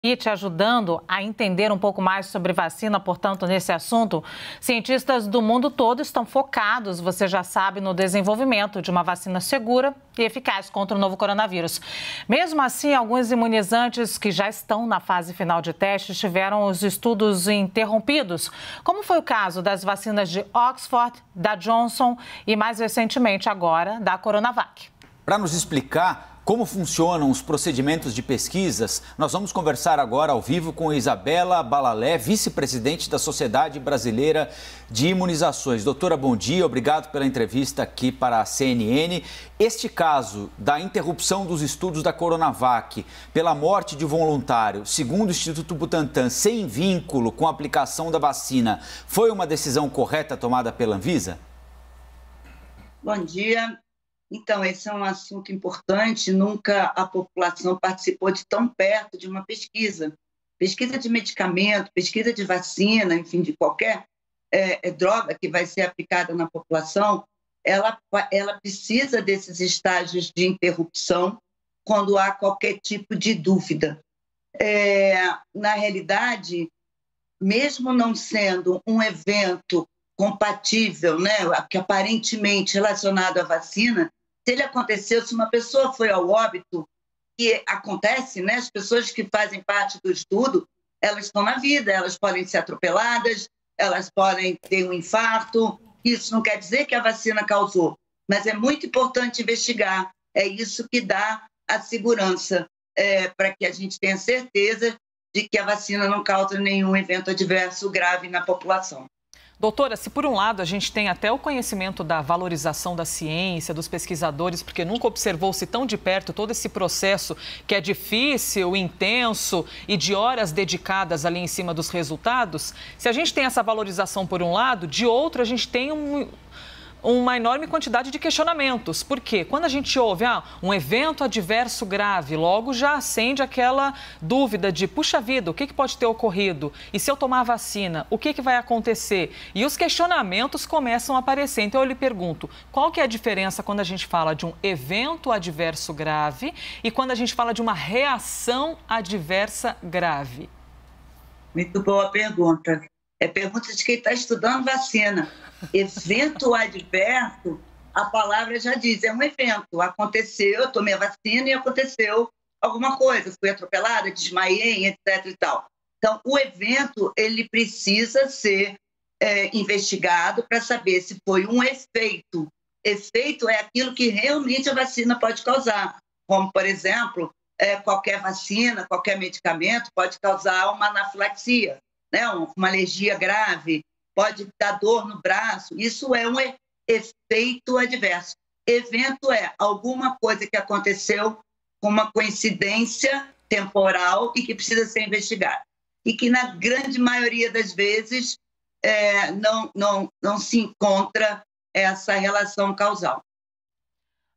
E te ajudando a entender um pouco mais sobre vacina, portanto, nesse assunto, cientistas do mundo todo estão focados, você já sabe, no desenvolvimento de uma vacina segura e eficaz contra o novo coronavírus. Mesmo assim, alguns imunizantes que já estão na fase final de testes tiveram os estudos interrompidos, como foi o caso das vacinas de Oxford, da Johnson e, mais recentemente, agora, da Coronavac. Para nos explicar como funcionam os procedimentos de pesquisas, nós vamos conversar agora ao vivo com Isabela Balalé, vice-presidente da Sociedade Brasileira de Imunizações. Doutora, bom dia, obrigado pela entrevista aqui para a CNN. Este caso da interrupção dos estudos da Coronavac pela morte de um voluntário, segundo o Instituto Butantan, sem vínculo com a aplicação da vacina, foi uma decisão correta tomada pela Anvisa? Bom dia. Então, esse é um assunto importante. Nunca a população participou de tão perto de uma pesquisa. Pesquisa de medicamento, pesquisa de vacina, enfim, de qualquer droga que vai ser aplicada na população, ela precisa desses estágios de interrupção quando há qualquer tipo de dúvida. Na realidade, mesmo não sendo um evento compatível, né, que aparentemente relacionado à vacina, se ele aconteceu, se uma pessoa foi ao óbito, que acontece, né, as pessoas que fazem parte do estudo, elas estão na vida, elas podem ser atropeladas, elas podem ter um infarto. Isso não quer dizer que a vacina causou, mas é muito importante investigar. É isso que dá a segurança para que a gente tenha certeza de que a vacina não causa nenhum evento adverso grave na população. Doutora, se por um lado a gente tem até o conhecimento da valorização da ciência, dos pesquisadores, porque nunca observou-se tão de perto todo esse processo que é difícil, intenso e de horas dedicadas ali em cima dos resultados, se a gente tem essa valorização por um lado, de outro a gente tem uma enorme quantidade de questionamentos. Por quê? Quando a gente ouve um evento adverso grave, logo já acende aquela dúvida de, puxa vida, o que pode ter ocorrido? E se eu tomar a vacina, o que vai acontecer? E os questionamentos começam a aparecer. Então eu lhe pergunto, qual que é a diferença quando a gente fala de um evento adverso grave e quando a gente fala de uma reação adversa grave? Muito boa pergunta. É pergunta de quem está estudando vacina. Evento adverso, a palavra já diz, é um evento. Aconteceu, eu tomei a vacina e aconteceu alguma coisa. Fui atropelada, desmaiei, etc. e tal. Então, o evento, ele precisa ser investigado para saber se foi um efeito. Efeito é aquilo que realmente a vacina pode causar. Como, por exemplo, qualquer vacina, qualquer medicamento pode causar uma anafilaxia, né? Uma alergia grave, pode dar dor no braço. Isso é um efeito adverso. Evento é alguma coisa que aconteceu com uma coincidência temporal e que precisa ser investigada. E que, na grande maioria das vezes, não se encontra essa relação causal.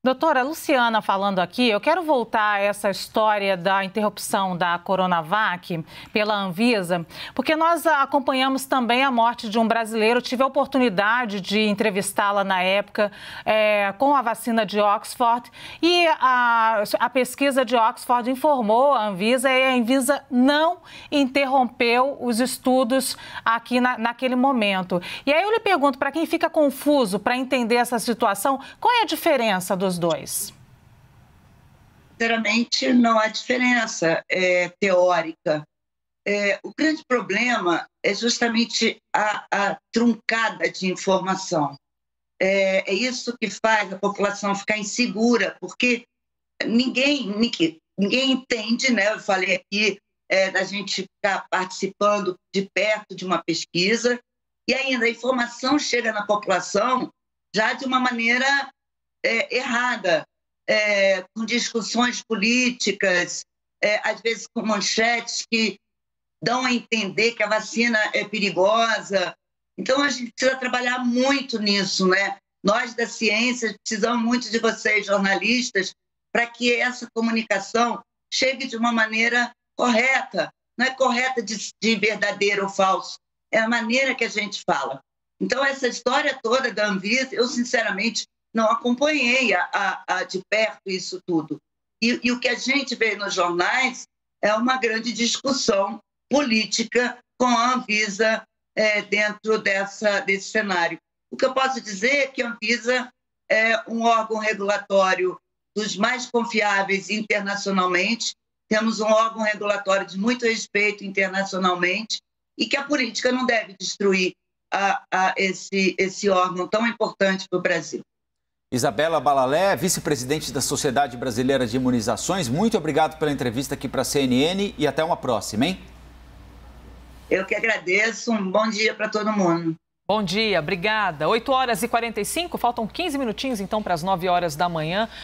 Doutora Luciana falando aqui, eu quero voltar a essa história da interrupção da Coronavac pela Anvisa, porque nós acompanhamos também a morte de um brasileiro. Eu tive a oportunidade de entrevistá-la na época com a vacina de Oxford e a pesquisa de Oxford informou a Anvisa e a Anvisa não interrompeu os estudos aqui naquele momento. E aí eu lhe pergunto, para quem fica confuso para entender essa situação, qual é a diferença dos dois? Sinceramente, não há diferença teórica. O grande problema é justamente a truncada de informação. É isso que faz a população ficar insegura, porque ninguém entende, né? Eu falei aqui da gente ficar participando de perto de uma pesquisa e ainda a informação chega na população já de uma maneira errada, com discussões políticas, às vezes com manchetes que dão a entender que a vacina é perigosa. Então, a gente precisa trabalhar muito nisso, né? Nós da ciência precisamos muito de vocês, jornalistas, para que essa comunicação chegue de uma maneira correta. Não é correta de verdadeiro ou falso, é a maneira que a gente fala. Então, essa história toda da Anvisa, eu, sinceramente, não acompanhei de perto isso tudo. E o que a gente vê nos jornais é uma grande discussão política com a Anvisa dentro desse cenário. O que eu posso dizer é que a Anvisa é um órgão regulatório dos mais confiáveis internacionalmente, temos um órgão regulatório de muito respeito internacionalmente e que a política não deve destruir esse órgão tão importante para o Brasil. Isabela Balalé, vice-presidente da Sociedade Brasileira de Imunizações, muito obrigado pela entrevista aqui para a CNN e até uma próxima, hein? Eu que agradeço, um bom dia para todo mundo. Bom dia, obrigada. 8h45, faltam 15 minutinhos então para as 9 horas da manhã.